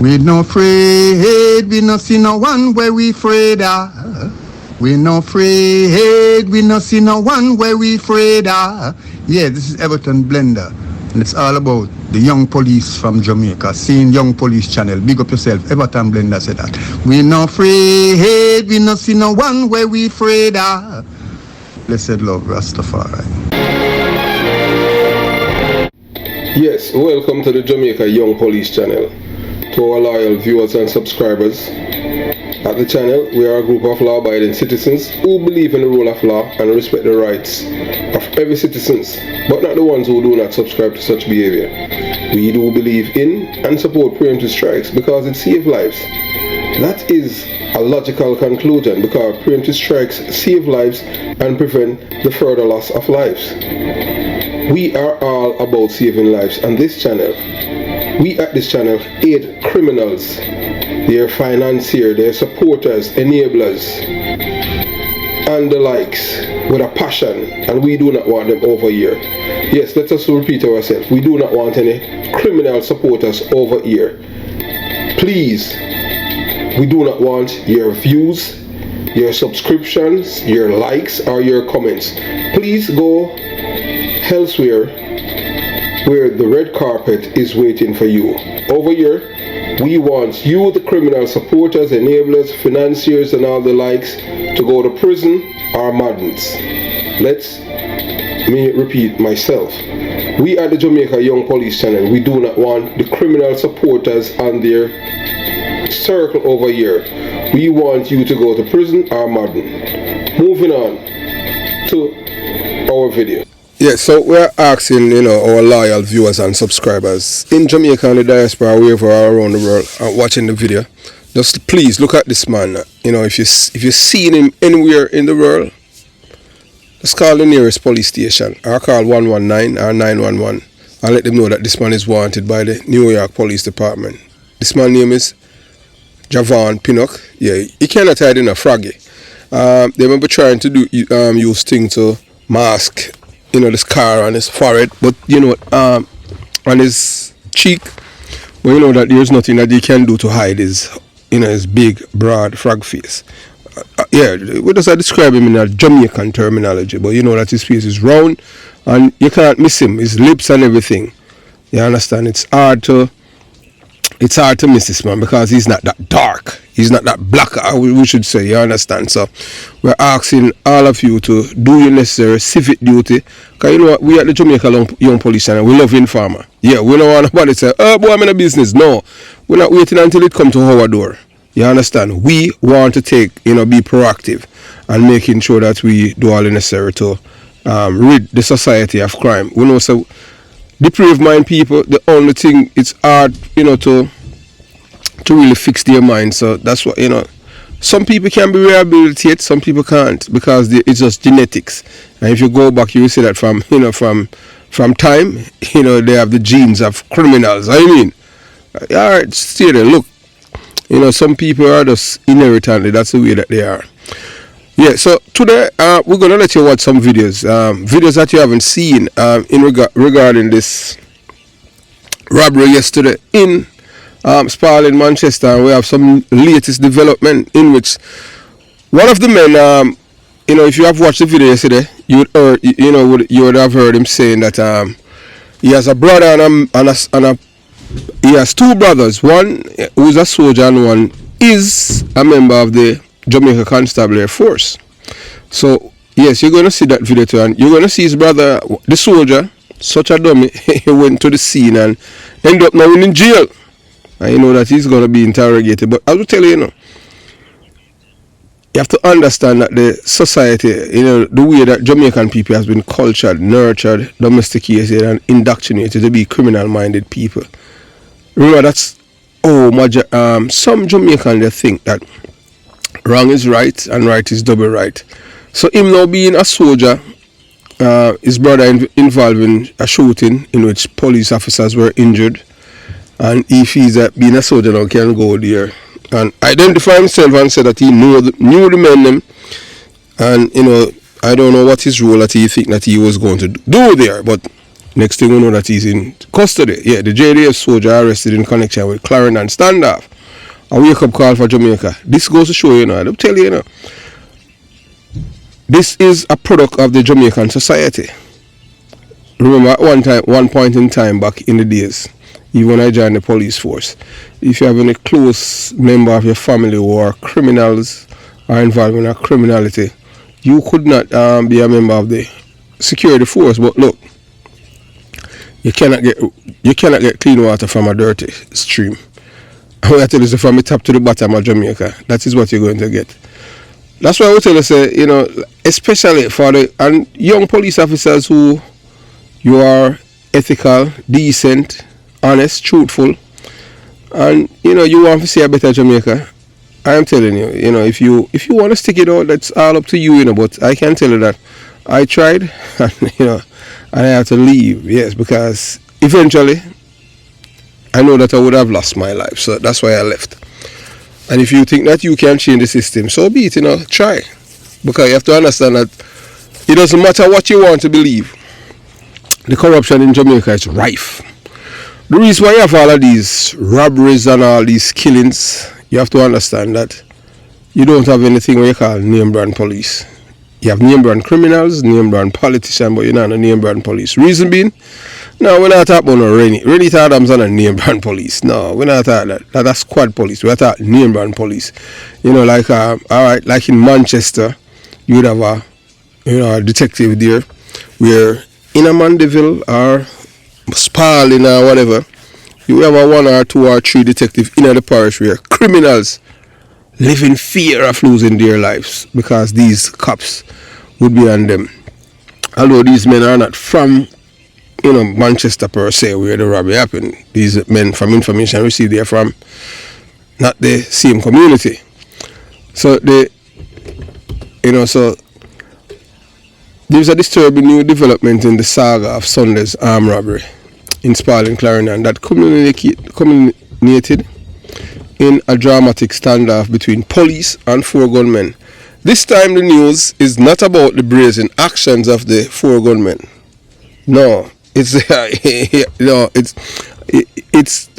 We no afraid, we no see no one where we afraid of. We no afraid, we no see no one where we afraid of. Yeah, this is Everton Blender, and it's all about the young police from Jamaica, seeing Young Police Channel. Big up yourself, Everton Blender said that. We no afraid, we no see no one where we afraid of. Blessed love, Rastafari. Yes, welcome to the Jamaica Young Police Channel. To our loyal viewers and subscribers, at the channel we are a group of law-abiding citizens who believe in the rule of law and respect the rights of every citizen, but not the ones who do not subscribe to such behavior. We do believe in and support preemptive strikes because it saves lives. That is a logical conclusion because preemptive strikes save lives and prevent the further loss of lives. We are all about saving lives on this channel. We at this channel aid criminals, their financiers, their supporters, enablers, and the likes with a passion, and we do not want them over here. Yes, let us repeat ourselves. We do not want any criminal supporters over here. Please, we do not want your views, your subscriptions, your likes, or your comments. Please go elsewhere where the red carpet is waiting for you. Over here, we want you, the criminal supporters, enablers, financiers, and all the likes, to go to prison or madness. Let me repeat myself. We at the Jamaica Young Police Channel, we do not want the criminal supporters and their circle over here. We want you to go to prison or madness. Moving on to our video. Yeah, so we're asking, our loyal viewers and subscribers in Jamaica and the diaspora, wherever around the world, watching the video, just please look at this man. If you're seeing him anywhere in the world, just call the nearest police station or call 119 or 911 and let them know that this man is wanted by the New York Police Department. This man's name is Javon Pinnock. Yeah, he cannot hide in a froggy. They remember trying to use things to mask the scar on his forehead, but on his cheek, well, that there's nothing that he can do to hide his his big broad frog face. Yeah, we just describe him in a Jamaican terminology, but that his face is round and you can't miss him, his lips and everything. You understand? It's hard to miss this man because he's not that dark. He's not that black, we should say, you understand? So we're asking all of you to do your necessary civic duty. Because we at the Jamaica Young Police Channel, we love informer. Yeah, we don't want nobody to say, oh boy, I'm in a business. No, we're not waiting until it comes to our door. You understand? We want to be proactive and making sure that we do all the necessary to rid the society of crime. We know, so depraved mind people, the only thing it's hard, to really fix their mind. So that's what, some people can be rehabilitated, some people can't because it's just genetics. And if you go back, you will see that from time, they have the genes of criminals. All right, stay there, look. Some people are just inherently, that's the way that they are. Yeah, so today we're going to let you watch some videos. Videos that you haven't seen regarding this robbery yesterday in Spalding, Manchester, and we have some latest development in which one of the men, if you have watched the video yesterday, you would have heard him saying that he has a brother he has two brothers. One who is a soldier and one is a member of the Jamaica Constabulary Force. So yes, you're going to see that video too, and you're going to see his brother, the soldier, such a dummy, he went to the scene and ended up now in jail. And that he's going to be interrogated. But I will tell you, you have to understand that the society, the way that Jamaican people has been cultured, nurtured, domesticated, and indoctrinated to be criminal-minded people. Remember, that's some Jamaicans, they think that wrong is right and right is double right. So him now being a soldier, his brother involved in a shooting in which police officers were injured. And he feels that being a soldier now can go there and identify himself and say that he knew the men them. And I don't know what his role that he think that he was going to do there, but Next thing we know that he's in custody. Yeah, the JDF soldier arrested in connection with Clarendon standoff. A wake-up call for Jamaica. This goes to show you, I'll tell you, this is a product of the Jamaican society. Remember, at one point in time back in the days, even when I joined the police force, if you have any close member of your family who are criminals or involved in a criminality, you could not be a member of the security force. But look, you cannot get clean water from a dirty stream. And I tell you, from the top to the bottom of Jamaica, that is what you're going to get. That's why I would tell you, say, especially for the young police officers who you are ethical, decent, honest, truthful, and you want to see a better Jamaica. I am telling you, if you want to stick it out, that's all up to you, but I can tell you that I tried, and and I had to leave, yes, because eventually I know that I would have lost my life, so that's why I left. And if you think that you can change the system, so be it, try, because you have to understand that it doesn't matter what you want to believe, the corruption in Jamaica is rife. The reason why you have all of these robberies and all these killings, you have to understand that you don't have anything what you call name brand police. You have name brand criminals, name brand politicians, but you're not a name brand police. Reason being, no, we're not talking about no Rennie Adams and a name brand police. No, we're not talking that. That's squad police. We're talking name brand police. Like alright, like in Manchester, you would have a detective there, where in a Mandeville or Spalding or whatever, you have a 1 or 2 or 3 detectives in the parish where criminals live in fear of losing their lives because these cops would be on them. Although these men are not from Manchester per se where the robbery happened. These men, from information received, they are from not the same community. So so there's a disturbing new development in the saga of Sunday's armed robbery in Spalding, Clarendon that culminated in a dramatic standoff between police and 4 gunmen. This time the news is not about the brazen actions of the 4 gunmen. No, it's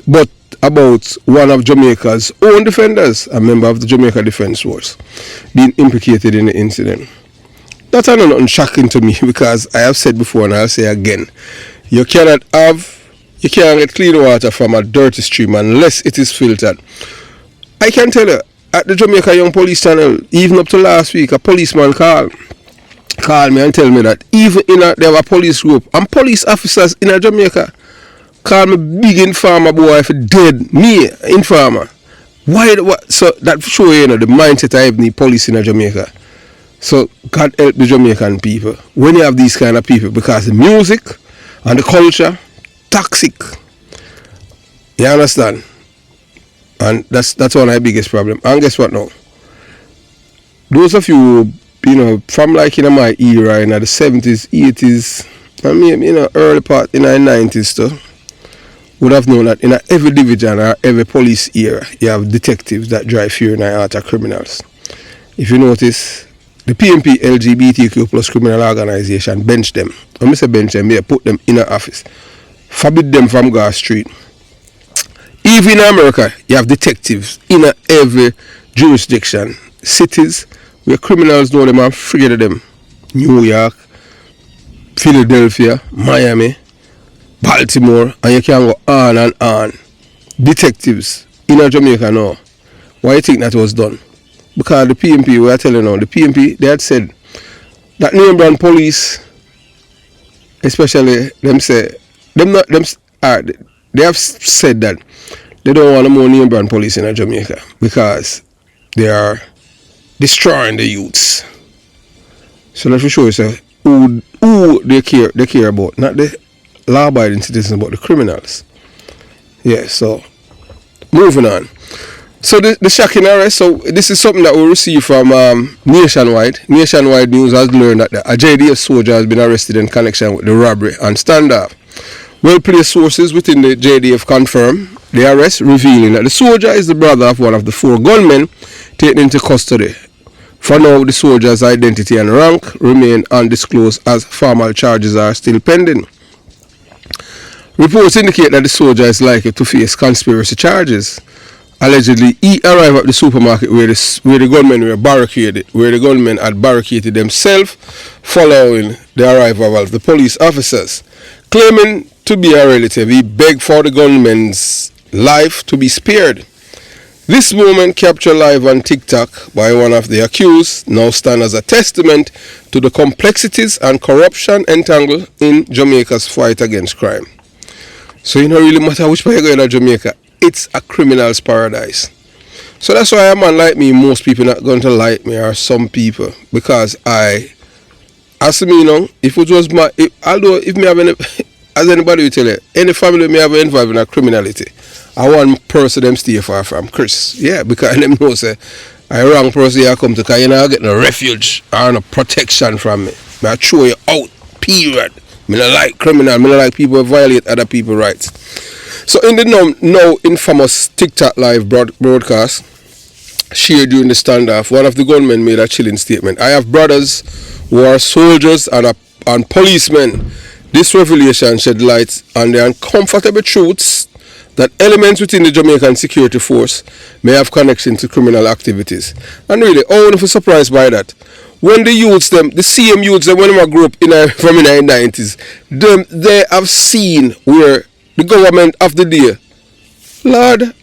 but about one of Jamaica's own defenders, a member of the Jamaica Defence Force, being implicated in the incident. That's not shocking to me because I have said before and I'll say again, you can't get clean water from a dirty stream unless it is filtered. I can tell you, at the Jamaica Young Police channel, even up to last week, a policeman called me and tell me that even there were a police group and police officers in Jamaica call me big informer boy if dead, me informer. Why? So that show the mindset I have the police in Jamaica. So God help the Jamaican people when you have these kind of people, because the music and the culture toxic. You understand? And that's one of the biggest problem. And guess what now? Those of you from like in my era in the 70s, 80s, I mean early part in the 90s too, would have known that in every division or every police era you have detectives that drive fear in the heart of criminals. If you notice, the PMP LGBTQ plus criminal organization bench them. When I say bench them, they put them in an office. Forbid them from go street. Even in America, you have detectives in every jurisdiction. Cities where criminals know them and forget them. New York, Philadelphia, Miami, Baltimore, and you can go on and on. Detectives in Jamaica now. Why do you think that was done? Because the PMP, we are telling you now, the PMP, they had said that name brand police, especially they have said that they don't want more name brand police in Jamaica because they are destroying the youths. So let me show you who they care about, not the law-abiding citizens, but the criminals. Yeah, so moving on. So the shocking arrest, so this is something that we received from Nationwide. Nationwide News has learned that a JDF soldier has been arrested in connection with the robbery and standoff. Well-placed sources within the JDF confirm the arrest, revealing that the soldier is the brother of one of the 4 gunmen taken into custody. For now, the soldier's identity and rank remain undisclosed as formal charges are still pending. Reports indicate that the soldier is likely to face conspiracy charges. Allegedly, he arrived at the supermarket where the gunmen were barricaded, where the gunmen had barricaded themselves following the arrival of the police officers. Claiming to be a relative, he begged for the gunmen's life to be spared. This moment, captured live on TikTok by one of the accused, now stands as a testament to the complexities and corruption entangled in Jamaica's fight against crime. So it don't really matter which way you go in Jamaica, it's a criminal's paradise. So that's why a man like me, most people not going to like me, or some people, because as me, you know, if it was my, if me have any, as anybody will tell you, any family may have involved in a criminality, I want person them stay far from Chris. Yeah, because them know say I wrong person here come to, because you not get no refuge or no protection from me. I throw you out, period. Me not like criminal, me not like people who violate other people's rights. So in the now infamous TikTok live broadcast shared during the standoff, one of the gunmen made a chilling statement. I have brothers who are soldiers and policemen. This revelation shed light on the uncomfortable truths that elements within the Jamaican security force may have connection to criminal activities. And really, I wouldn't be surprised by that. When the youths, the same youths, when they grew up from the 90s, they have seen where the government of the day,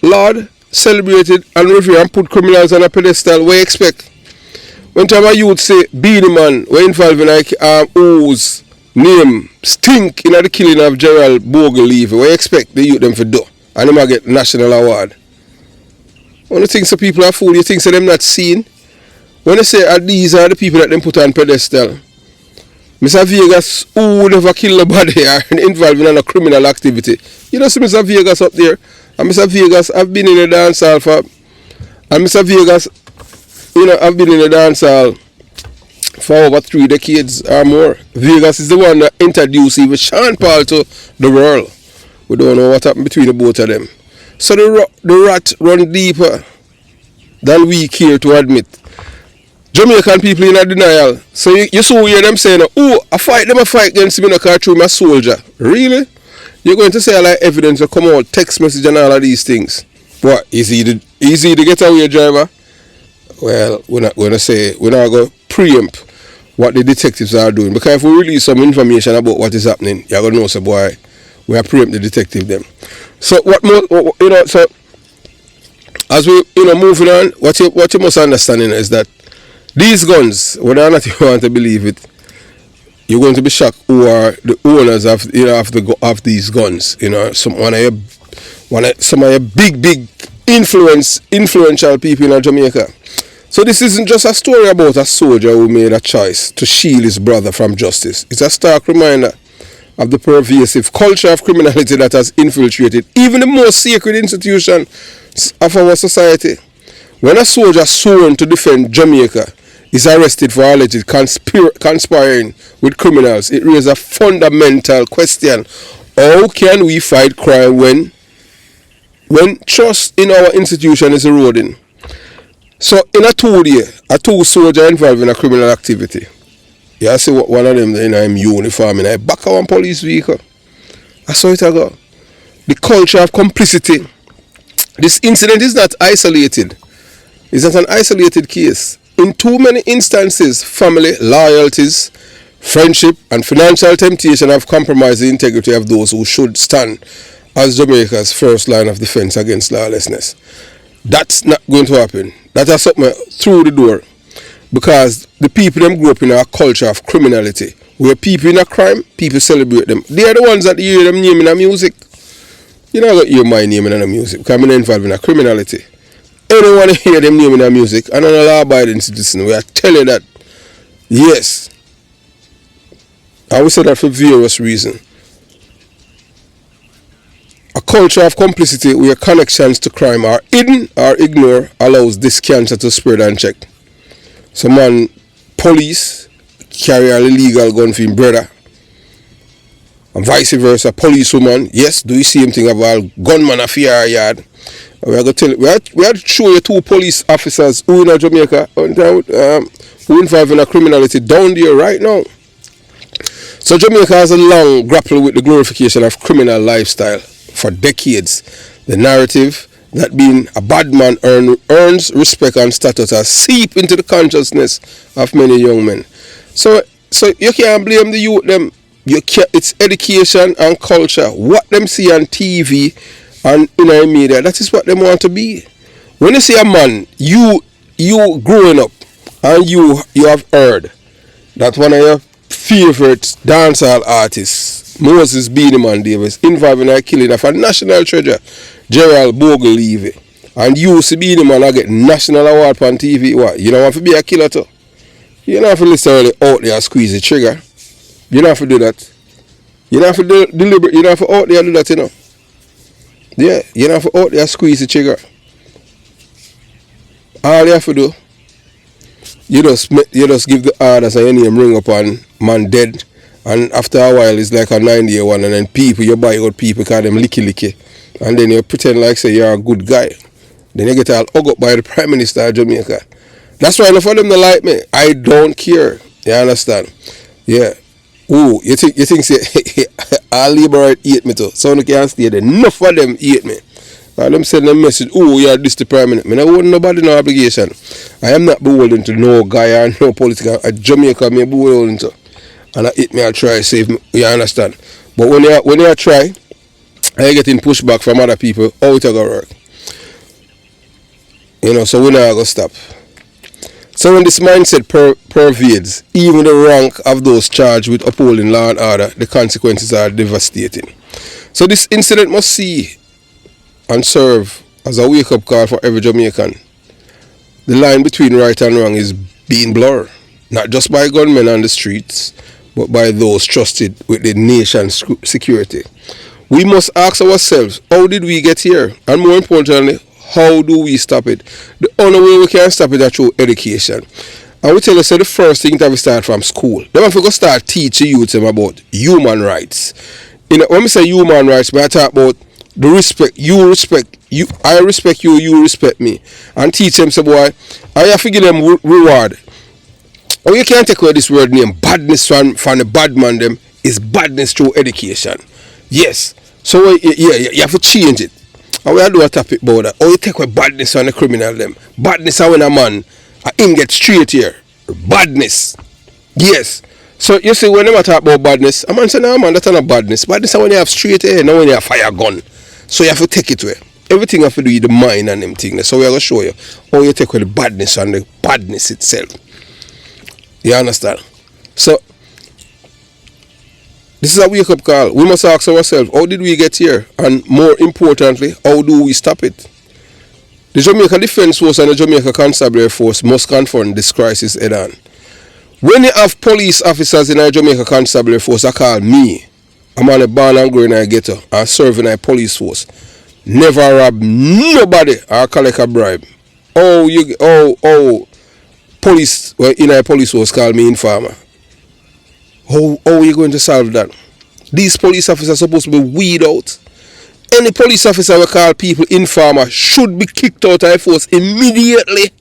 Lord, celebrated and revered and put criminals on a pedestal. What you expect? When time a youth say, Beanie Man, we're involved in whose name stink in the killing of Gerald Bogle Levy, what you expect the youth them to do? And they might get national award. When you think some people are fool, you think so them not seen? When they say these are the people that them put on pedestal, Mr. Vegas, who never kill nobody or involved in a criminal activity. You know see Mr. Vegas up there? And Mr. Vegas, I've been in the dance hall for, and Mr. Vegas, you know, I've been in the dance hall for over 3 decades or more. Vegas is the one that introduced even Sean Paul to the world. We don't know what happened between the both of them. So the rat run deeper than we care to admit. Jamaican people in a denial. So you saw hear them saying, oh, I fight against me, because I through my soldier. Really? You're going to say like evidence will come out, text message and all of these things. What? Is he the getaway driver? Well, we're not going to preempt what the detectives are doing. Because if we release some information about what is happening, you're going to know, so boy, we are preempt the detective them. So so as we moving on, what you must understand is that these guns, whether or not you want to believe it, you're going to be shocked who are the owners of these guns. You know, some of your big influential people in Jamaica. So this isn't just a story about a soldier who made a choice to shield his brother from justice. It's a stark reminder of the pervasive culture of criminality that has infiltrated even the most sacred institutions of our society. When a soldier sworn to defend Jamaica is arrested for alleged conspiring with criminals, it raises a fundamental question. How can we fight crime when trust in our institution is eroding? So in a 2 day, a 2 soldier involved in a criminal activity. You see what one of them in a uniform in a back of one police vehicle. That's how it go. The culture of complicity. This incident is not isolated. It's not an isolated case. In too many instances, family, loyalties, friendship, and financial temptation have compromised the integrity of those who should stand as Jamaica's first line of defense against lawlessness. That's not going to happen. That has something through the door. Because the people them grew up in a culture of criminality, where people in a crime, people celebrate them. They are the ones that hear them naming the music. You know, hear my name in the music, because I'm not involved in a criminality. Anyone hear them naming the music, and I'm a law-abiding citizen. We are telling that, yes. I will say that for various reasons. A culture of complicity where connections to crime are hidden or ignored allows this cancer to spread unchecked. Some man, police, carry an illegal gun for his brother. And vice versa, policewoman, yes, do the same thing about gunman of your yard. We are going to tell you, we have to show you 2 police officers who in Jamaica who involved in a criminality down there right now. So Jamaica has a long grapple with the glorification of criminal lifestyle for decades. The narrative that being a bad man earns respect and status has seeped into the consciousness of many young men. So you can't blame the youth them. It's education and culture. What them see on TV and in the media, that is what they want to be. When you see a man, you growing up and you have heard that one of your favorite dancehall artists, Moses Beenie Man Davis, involved in a killing of a national treasure, Gerald Bogle Levy. And you see Beenie Man get national award on TV. What? You don't want to be a killer too? You don't have to literally out there squeeze the trigger. You don't have to do that. You don't have to do deliberate. You don't have to out there do that, you know. Yeah, you don't have to out there squeeze the trigger. All you have to do, you just give the orders and your name ring up and man dead. And after a while, it's like a 9-year one, and then people, you buy out people, call them licky. And then you pretend like say you're a good guy. Then you get all hug up by the Prime Minister of Jamaica. That's why enough of them don't like me. I don't care. You understand? Yeah. Ooh, you think say all liberate hate me too. So you can't stay there. Enough of them hate me. And them send them message, oh, you're this the Prime Minister. I owe nobody no obligation. I am not beholden to no guy or no political. A Jamaica me beholden to. And I hit me, I try to save me. You understand? But when you try, I getting pushback from other people, how it gonna work? You know, so we're not gonna stop. So when this mindset pervades even the rank of those charged with upholding law and order, the consequences are devastating. So this incident must see and serve as a wake-up call for every Jamaican. The line between right and wrong is being blurred, not just by gunmen on the streets, but by those trusted with the nation's security. We must ask ourselves, how did we get here? And more importantly, how do we stop it? The only way we can stop it is through education. And we tell us that the first thing that we start from school. Then we go start teaching youth about human rights. When we say human rights, we talk about the respect, you, I respect you, you respect me. And teach them, say, boy, I have to give them reward. Or you can't take away this word name, badness from the bad man them, is badness through education. Yes. So you have to change it. And we do a topic about that. Or you take away badness from the criminal them. Badness is when a man, him get straight here. Badness. Yes. So you see when they talk about badness, a man say, no man, that's not badness. Badness is when you have straight hair, not when you have fire gun. So you have to take it away. Everything you have to do with the mind and them things. So we're going to show you how you take away the badness and the badness itself. You understand? So this is a wake-up call. We must ask ourselves, how did we get here? And more importantly, how do we stop it? The Jamaica Defence Force and the Jamaica Constabulary Force must confront this crisis head on. When you have police officers in the Jamaica Constabulary Force, I call me. I'm on a born and growing in a ghetto and serving a police force. Never rob nobody or collect a bribe. Police in a police force call me informer. How are you going to solve that? These police officers are supposed to be weed out. Any police officer we call people informer should be kicked out of the force immediately.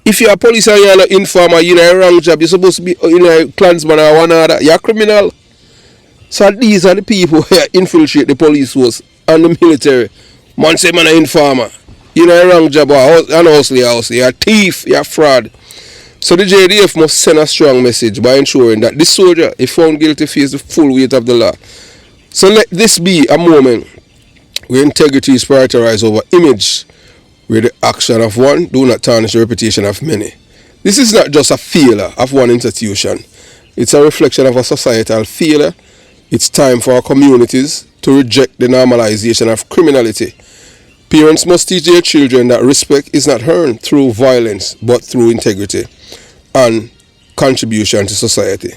If you're a police and you're an informer, you're in a wrong job, you're supposed to be a clansman or one other, you're a criminal. So these are the people who infiltrate the police force and the military. Man say man an informer. You're in a wrong job, you're a thief, you're a fraud. So the JDF must send a strong message by ensuring that this soldier, if found guilty, faces the full weight of the law. So let this be a moment where integrity is prioritized over image, where the action of one do not tarnish the reputation of many. This is not just a failure of one institution. It's a reflection of a societal failure. It's time for our communities to reject the normalization of criminality. Parents must teach their children that respect is not earned through violence, but through integrity and contribution to society.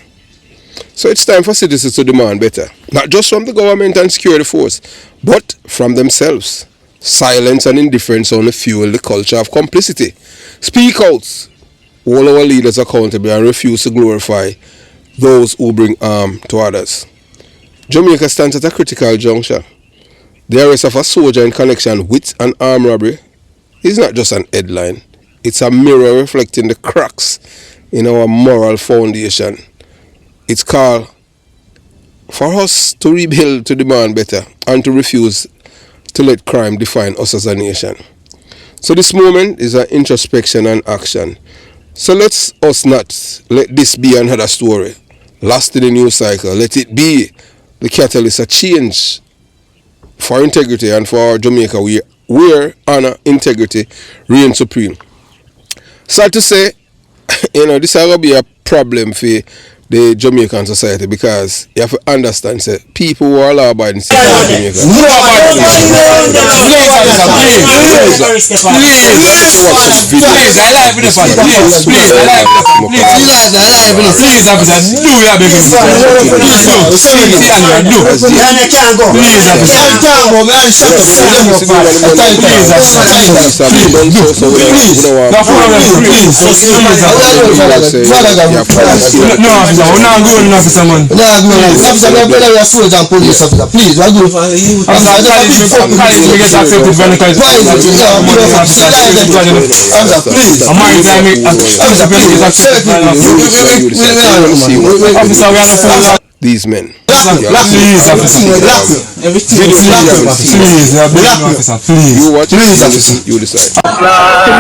So it's time for citizens to demand better, not just from the government and security force, but from themselves. Silence and indifference only fuel the culture of complicity. Speak out. All our leaders accountable and refuse to glorify those who bring harm to others. Jamaica stands at a critical juncture. The arrest of a soldier in connection with an armed robbery is not just an headline. It's a mirror reflecting the cracks in our moral foundation. It's called for us to rebuild, to demand better, and to refuse to let crime define us as a nation. So this moment is an introspection and action. So let's us not let this be another story, lost in the news cycle. Let it be the catalyst, a change for integrity and for Jamaica where honor, integrity reign supreme. Sad to say, this is going to be a problem for the Jamaican society because you have to understand, say, people who are law-abiding citizens of Jamaica. We're not going enough for someone. We're not going enough. Officer, we're better than soldiers and police officer. Please, we're good. Officer, these men. Please, officer. Please. You watch it, you decide.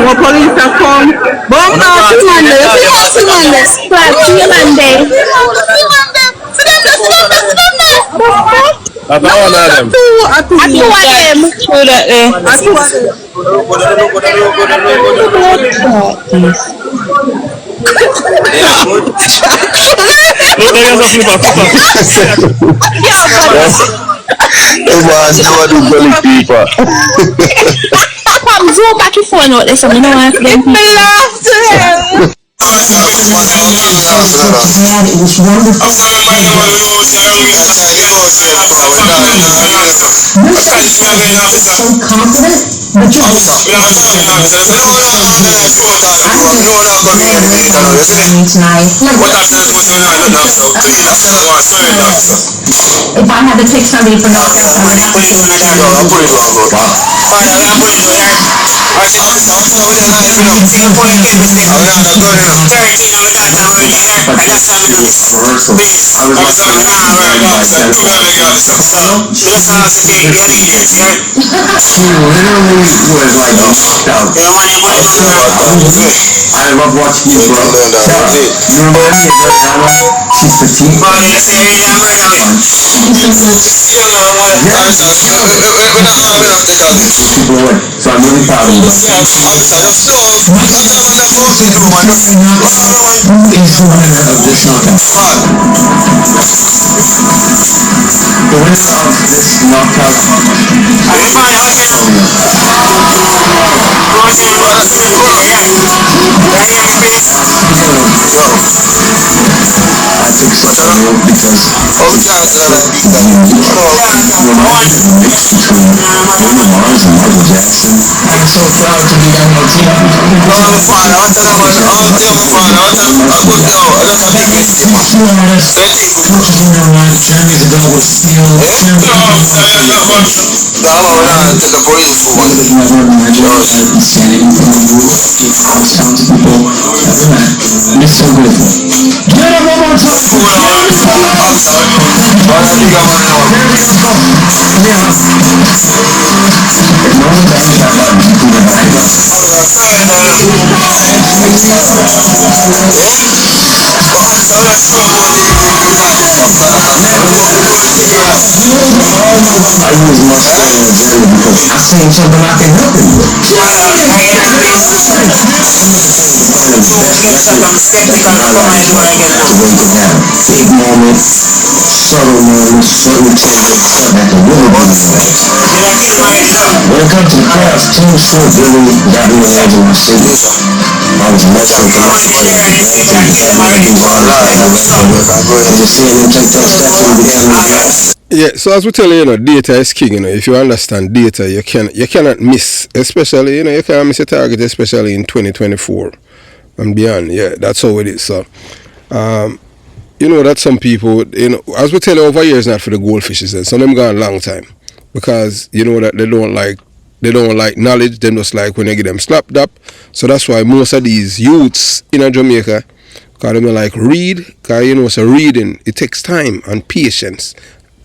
More police have come. Bomb out to Monday. Zoom back your phone out there, so we know what to do. If I had to pick somebody for North Carolina, I love watching you grow. You remind me of Rihanna. She's 15. People away. So I'm really proud of you. The winner of this knockout I think so because mix between Bruno Mars and Michael Jackson. I'm so proud to be on your team. Journeys ago was still it's so grateful. Get it one more time. I use my phone on Zelly because I seen something I can help him with. Big moments, subtle moments, certain things that can really be nice. When it comes to the craft, Team Short really got me on edge of my seat. I was metro and just seeing him take that step and began to Yeah, so as we tell you, data is king. If you understand data, you cannot miss, especially, you can't miss a target, especially in 2024 and beyond. Yeah, that's how it is. So, that some people, as we tell you over years, not for the goldfishes, and some of them gone a long time because that they don't like knowledge. They just like when you get them slapped up. So that's why most of these youths in Jamaica Because I like read, because you know, so reading, it takes time and patience.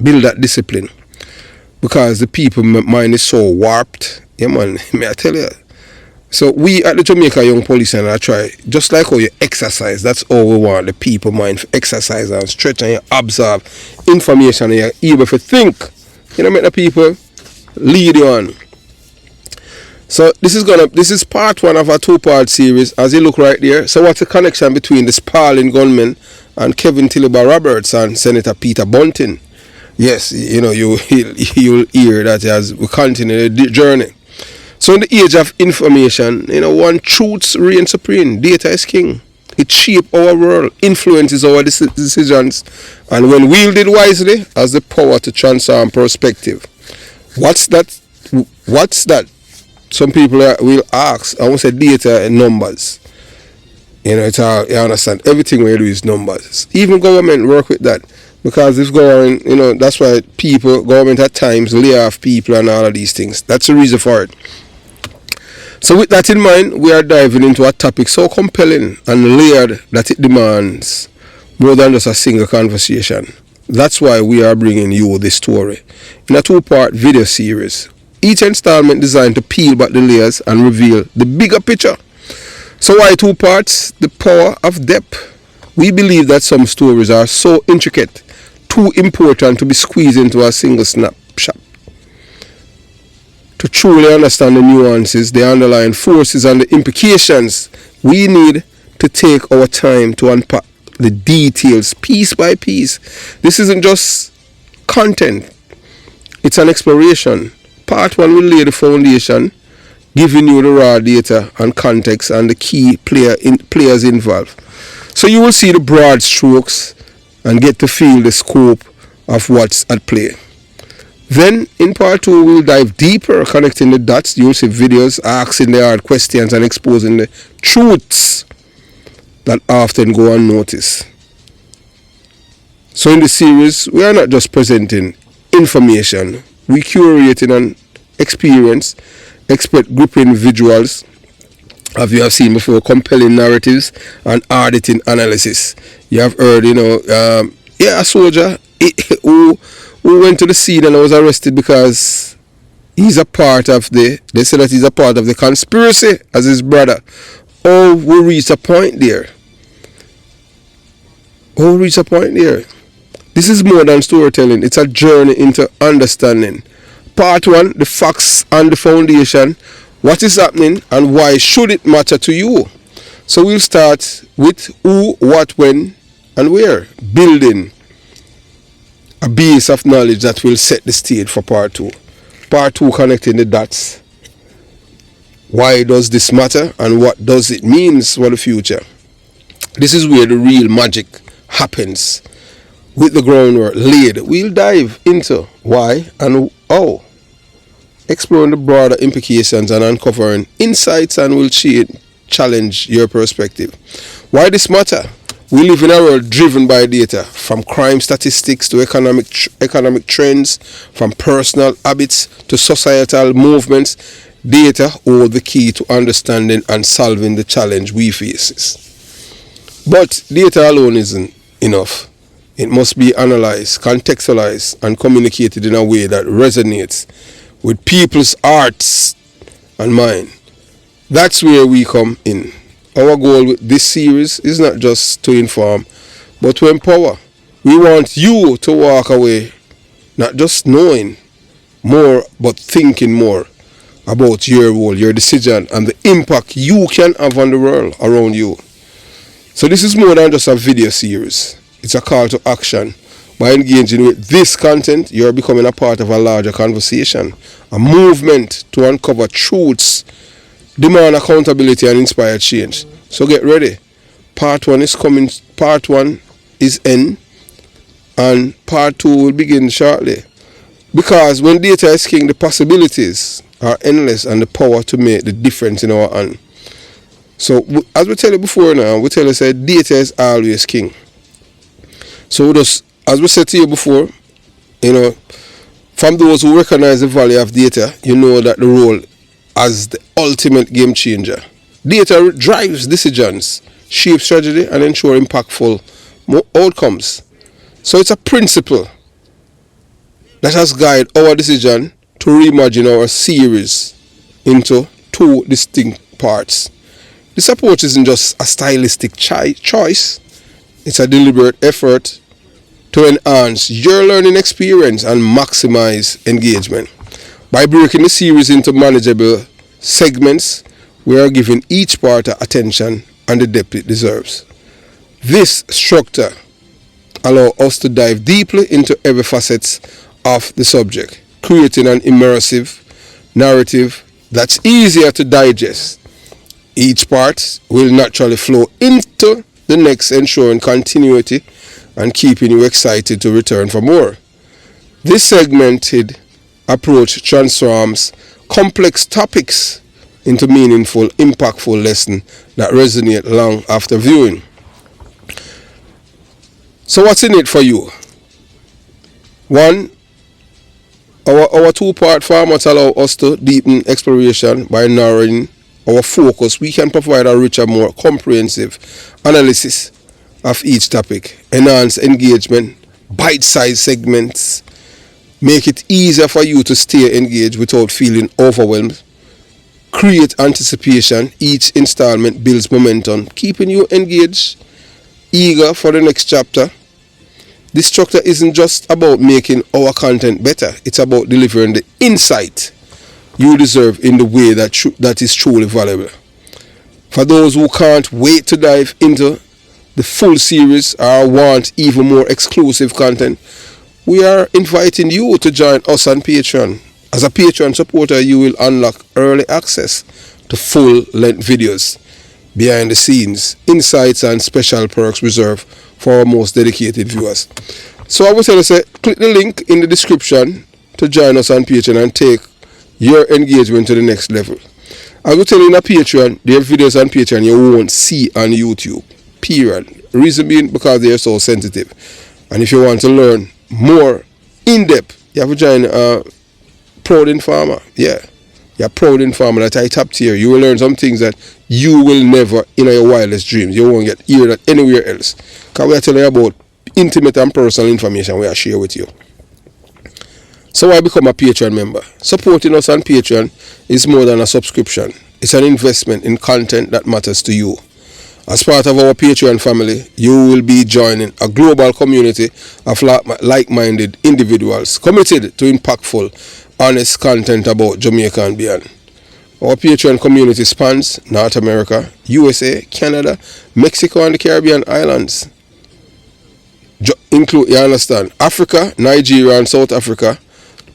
Build that discipline. Because the people mind is so warped. Yeah, man, may I tell you. So we at the Jamaica Young Police and I try, just like how you exercise, that's all we want the people mind to exercise and stretch and you absorb information and you're able to think. You know, make the people lead you on. So this is part 1 of a 2-part series, as you look right there. So what's the connection between the Spalding gunman and Kevin Tillaba Roberts and Senator Peter Bunting? Yes, you know, you'll hear that as we continue the journey. So in the age of information, you know, one truth reigns supreme. Data is king. It shapes our world, influences our decisions, and when wielded wisely, has the power to transform perspective. What's that? Some people will ask. I won't say data and numbers. You know, it's how you understand. Everything we do is numbers. Even government work with that. Because if government, you know, that's why government at times lay off people and all of these things. That's the reason for it. So with that in mind, we are diving into a topic so compelling and layered that it demands more than just a single conversation. That's why we are bringing you this story in a 2-part video series. Each installment designed to peel back the layers and reveal the bigger picture. So why 2 parts? The power of depth. We believe that some stories are so intricate, too important to be squeezed into a single snapshot. To truly understand the nuances, the underlying forces and the implications, we need to take our time to unpack the details piece by piece. This isn't just content, it's an exploration. Part 1 will lay the foundation, giving you the raw data and context and the key players involved. So you will see the broad strokes and get to feel the scope of what's at play. Then in part 2 we'll dive deeper, connecting the dots. You'll see videos asking the hard questions and exposing the truths that often go unnoticed. So in this series, we are not just presenting information, we curating an experience, expert gripping visuals, as you have seen before, compelling narratives and auditing analysis. You have heard, you know, a soldier who went to the scene and was arrested because he's a part of they say that he's a part of the conspiracy as his brother. Oh, we reach a point there. This is more than storytelling. It's a journey into understanding. Part 1, the facts and the foundation. What is happening and why should it matter to you? So we'll start with who, what, when, and where. Building a base of knowledge that will set the stage for part 2. Part 2, connecting the dots. Why does this matter and what does it mean for the future? This is where the real magic happens. With the groundwork laid, we'll dive into why and how, exploring the broader implications and uncovering insights, and will challenge your perspective. Why this matter? We live in a world driven by data, from crime statistics to economic trends, from personal habits to societal movements. Data hold the key to understanding and solving the challenge we face. But data alone isn't enough. It must be analyzed, contextualized, and communicated in a way that resonates with people's hearts and mind. That's where we come in. Our goal with this series is not just to inform, but to empower. We want you to walk away not just knowing more, but thinking more about your role, your decision, and the impact you can have on the world around you. So this is more than just a video series. It's a call to action. By engaging with this content, you're becoming a part of a larger conversation, a movement to uncover truths, demand accountability, and inspire change. So get ready. Part 1 is coming. Part 1 is in, and part 2 will begin shortly. Because when data is king, the possibilities are endless and the power to make the difference in our hand. So as we tell you before now, we tell you that data is always king. So just as we said to you before, you know, from those who recognize the value of data, you know that the role as the ultimate game changer. Data drives decisions, shape strategy, and ensure impactful outcomes. So it's a principle that has guided our decision to reimagine our series into 2 distinct parts. This approach isn't just a stylistic choice, it's a deliberate effort to enhance your learning experience and maximize engagement. By breaking the series into manageable segments, we are giving each part the attention and the depth it deserves. This structure allows us to dive deeply into every facet of the subject, creating an immersive narrative that's easier to digest. Each part will naturally flow into the next, ensuring continuity and keeping you excited to return for more. This segmented approach transforms complex topics into meaningful, impactful lessons that resonate long after viewing. So what's in it for you? 1. Our 2-part format allow us to deepen exploration by narrowing our focus. We can provide a richer, more comprehensive analysis of each topic, enhance engagement, bite-sized segments, make it easier for you to stay engaged without feeling overwhelmed, create anticipation. Each installment builds momentum, keeping you engaged, eager for the next chapter. This structure isn't just about making our content better, it's about delivering the insight you deserve in the way that is truly valuable. For those who can't wait to dive into the full series or want even more exclusive content, we are inviting you to join us on Patreon. As a Patreon supporter, you will unlock early access to full-length videos, behind the scenes, insights, and special perks reserved for our most dedicated viewers. So I would tell you, click the link in the description to join us on Patreon and take your engagement to the next level. I will tell you, in a Patreon, there are videos on Patreon you won't see on YouTube. Period. Reason being, because they are so sensitive. And if you want to learn more in depth, you have to join Proud Informer. Yeah. You're Proud Informer, that I top tier. You will learn some things that you will never, in your wildest dreams, you won't get hear that anywhere else. Because we are telling you about intimate and personal information we are share with you. So why become a Patreon member? Supporting us on Patreon is more than a subscription. It's an investment in content that matters to you. As part of our Patreon family, you will be joining a global community of like-minded individuals committed to impactful, honest content about Jamaica and beyond. Our Patreon community spans North America, USA, Canada, Mexico, and the Caribbean islands. Include, you understand, Africa, Nigeria, and South Africa,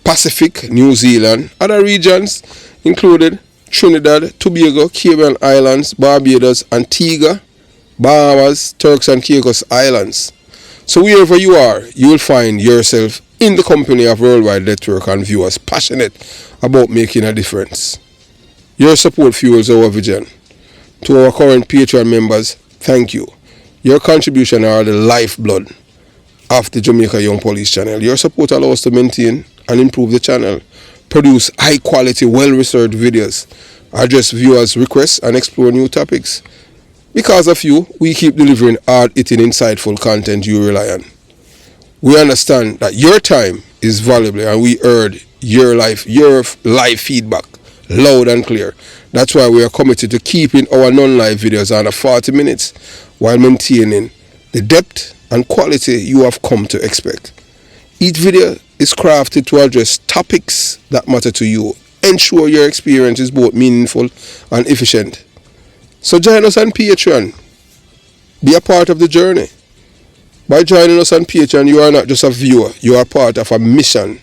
Pacific, New Zealand, other regions included Trinidad, Tobago, Cayman Islands, Barbados, Antigua, Bahamas, Turks and Caicos Islands. So wherever you are, you will find yourself in the company of worldwide network and viewers passionate about making a difference. Your support fuels our vision. To our current Patreon members, thank you. Your contribution are the lifeblood of the Jamaica Young Police channel. Your support allows us to maintain and improve the channel, produce high quality, well-researched videos, address viewers' requests, and explore new topics. Because of you, we keep delivering hard-hitting, insightful content you rely on. We understand that your time is valuable, and we heard your live feedback loud and clear. That's why we are committed to keeping our non-live videos under 40 minutes while maintaining the depth and quality you have come to expect. Each video is crafted to address topics that matter to you. Ensure your experience is both meaningful and efficient. So join us on Patreon. Be a part of the journey. By joining us on Patreon, you are not just a viewer, you are part of a mission.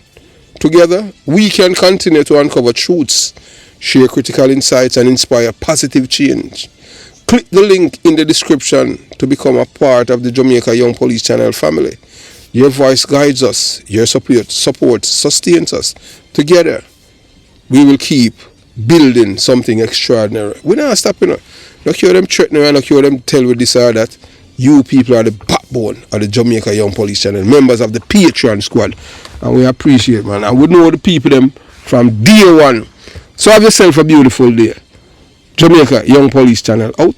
Together, we can continue to uncover truths, share critical insights, and inspire positive change. Click the link in the description to become a part of the Jamaica Young Police channel family. Your voice guides us, your support sustains us. Together, we will keep building something extraordinary. We're not stopping. Look hear them threatening and look hear them tell with this or that. You people are the backbone of the Jamaica Young Police channel, members of the Patreon squad. And we appreciate, man. And we know the people them from day one. So have yourself a beautiful day. Jamaica Young Police channel out.